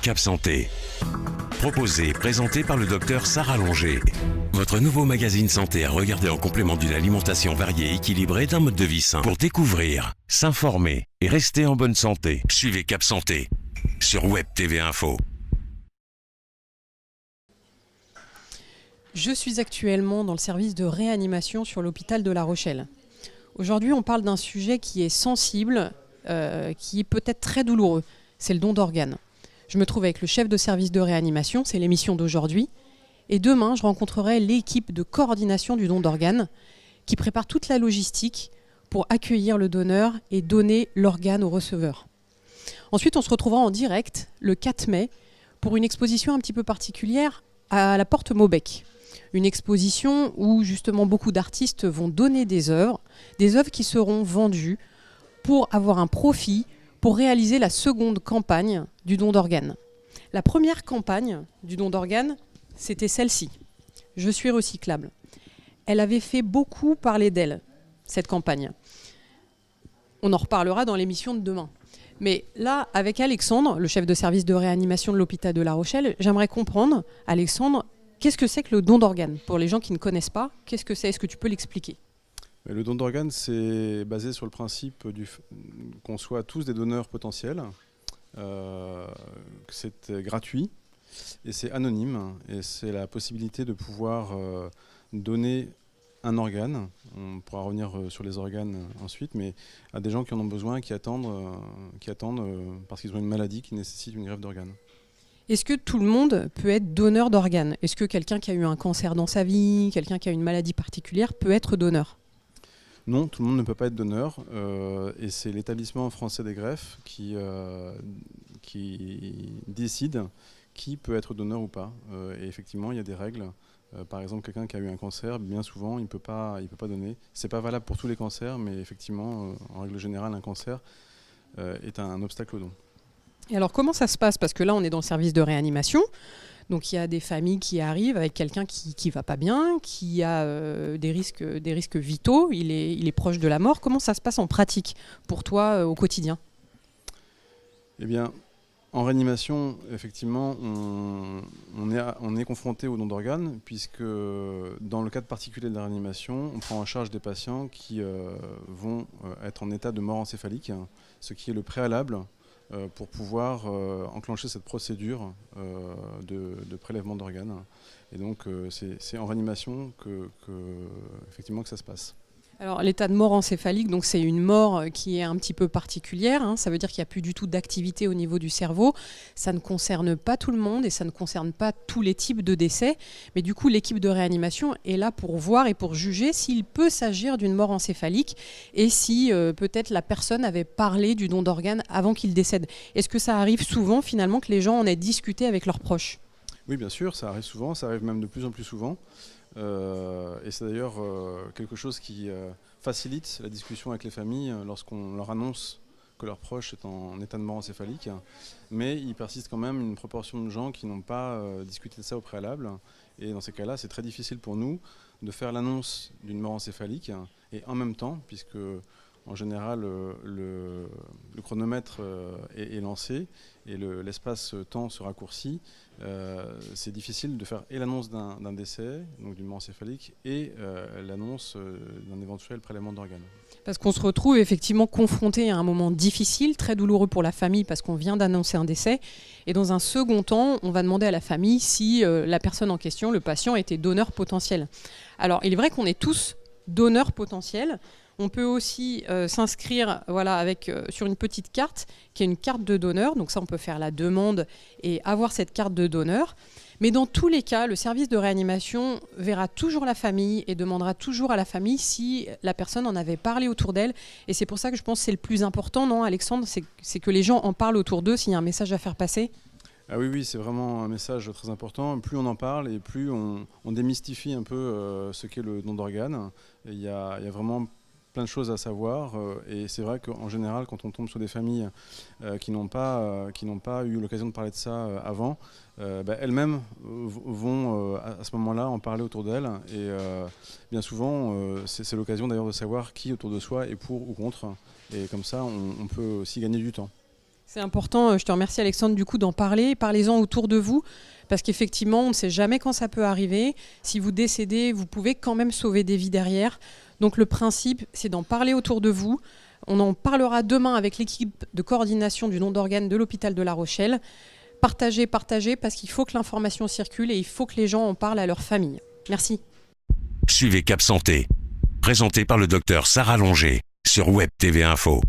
Cap Santé. Proposé et présenté par le docteur Sarah Longer. Votre nouveau magazine santé à regarder en complément d'une alimentation variée et équilibrée d'un mode de vie sain. Pour découvrir, s'informer et rester en bonne santé, suivez Cap Santé sur Web TV Info. Je suis actuellement dans le service de réanimation sur l'hôpital de La Rochelle. Aujourd'hui, on parle d'un sujet qui est sensible, qui est peut-être très douloureux. C'est le don d'organes. Je me trouve avec le chef de service de réanimation, c'est l'émission d'aujourd'hui. Et demain, je rencontrerai l'équipe de coordination du don d'organes qui prépare toute la logistique pour accueillir le donneur et donner l'organe au receveur. Ensuite, on se retrouvera en direct le 4 mai pour une exposition un petit peu particulière à la Porte Maubec. Une exposition où justement beaucoup d'artistes vont donner des œuvres qui seront vendues pour avoir un profit pour réaliser la seconde campagne du don d'organes. La première campagne du don d'organes, c'était celle-ci. Je suis recyclable. Elle avait fait beaucoup parler d'elle, cette campagne. On en reparlera dans l'émission de demain. Mais là, avec Alexandre, le chef de service de réanimation de l'hôpital de La Rochelle, j'aimerais comprendre, Alexandre, qu'est-ce que c'est que le don d'organes? Pour les gens qui ne connaissent pas, qu'est-ce que c'est? Est-ce que tu peux l'expliquer? Le don d'organes, c'est basé sur le principe qu'on soit tous des donneurs potentiels. C'est gratuit et c'est anonyme. Et c'est la possibilité de pouvoir donner un organe. On pourra revenir sur les organes ensuite, mais à des gens qui en ont besoin, qui attendent parce qu'ils ont une maladie qui nécessite une greffe d'organes. Est-ce que tout le monde peut être donneur d'organes? Est-ce que quelqu'un qui a eu un cancer dans sa vie, quelqu'un qui a une maladie particulière peut être donneur? Non, tout le monde ne peut pas être donneur et c'est l'établissement français des greffes qui décide qui peut être donneur ou pas. Et effectivement, il y a des règles. Par exemple, quelqu'un qui a eu un cancer, bien souvent, il peut pas donner. C'est pas valable pour tous les cancers, mais effectivement, en règle générale, un cancer est un obstacle au don. Et alors, comment ça se passe? Parce que là, on est dans le service de réanimation. Donc il y a des familles qui arrivent avec quelqu'un qui va pas bien, qui a des risques vitaux, il est proche de la mort. Comment ça se passe en pratique pour toi au quotidien? Eh bien, en réanimation, effectivement, on est confronté au don d'organes, puisque dans le cadre particulier de la réanimation, on prend en charge des patients qui vont être en état de mort encéphalique, ce qui est le préalable pour pouvoir enclencher cette procédure de prélèvement d'organes. Et donc c'est en réanimation effectivement que ça se passe. Alors l'état de mort encéphalique, donc c'est une mort qui est un petit peu particulière, hein. Ça veut dire qu'il n'y a plus du tout d'activité au niveau du cerveau. Ça ne concerne pas tout le monde et ça ne concerne pas tous les types de décès. Mais du coup, l'équipe de réanimation est là pour voir et pour juger s'il peut s'agir d'une mort encéphalique et si peut-être la personne avait parlé du don d'organes avant qu'il décède. Est-ce que ça arrive souvent finalement que les gens en aient discuté avec leurs proches? Oui, bien sûr, ça arrive souvent, ça arrive même de plus en plus souvent. Et c'est d'ailleurs quelque chose qui facilite la discussion avec les familles lorsqu'on leur annonce que leur proche est en état de mort encéphalique. Mais il persiste quand même une proportion de gens qui n'ont pas discuté de ça au préalable. Et dans ces cas-là, c'est très difficile pour nous de faire l'annonce d'une mort encéphalique et en même temps, puisque en général le chronomètre est lancé et l'espace-temps se raccourcit, c'est difficile de faire et l'annonce d'un décès, donc d'une mort encéphalique, et l'annonce d'un éventuel prélèvement d'organes. Parce qu'on se retrouve effectivement confronté à un moment difficile, très douloureux pour la famille parce qu'on vient d'annoncer un décès. Et dans un second temps, on va demander à la famille si la personne en question, le patient, était donneur potentiel. Alors, il est vrai qu'on est tous donneurs potentiels. On peut aussi s'inscrire sur une petite carte qui est une carte de donneur. Donc ça, on peut faire la demande et avoir cette carte de donneur. Mais dans tous les cas, le service de réanimation verra toujours la famille et demandera toujours à la famille si la personne en avait parlé autour d'elle. Et c'est pour ça que je pense que c'est le plus important, non, Alexandre? C'est que les gens en parlent autour d'eux s'il y a un message à faire passer. Ah oui, c'est vraiment un message très important. Plus on en parle et plus on démystifie un peu ce qu'est le don d'organes. Il y a vraiment plein de choses à savoir et c'est vrai qu'en général quand on tombe sur des familles qui n'ont pas eu l'occasion de parler de ça avant, elles-mêmes vont à ce moment-là en parler autour d'elles et bien souvent c'est l'occasion d'ailleurs de savoir qui autour de soi est pour ou contre et comme ça on peut aussi gagner du temps. C'est important, je te remercie Alexandre du coup d'en parler, parlez-en autour de vous, parce qu'effectivement on ne sait jamais quand ça peut arriver. Si vous décédez, vous pouvez quand même sauver des vies derrière. Donc le principe, c'est d'en parler autour de vous. On en parlera demain avec l'équipe de coordination du don d'organes de l'hôpital de La Rochelle. Partagez, partagez, parce qu'il faut que l'information circule et il faut que les gens en parlent à leur famille. Merci. Suivez Cap Santé, présenté par le docteur Sarah Longer sur Web TV Info.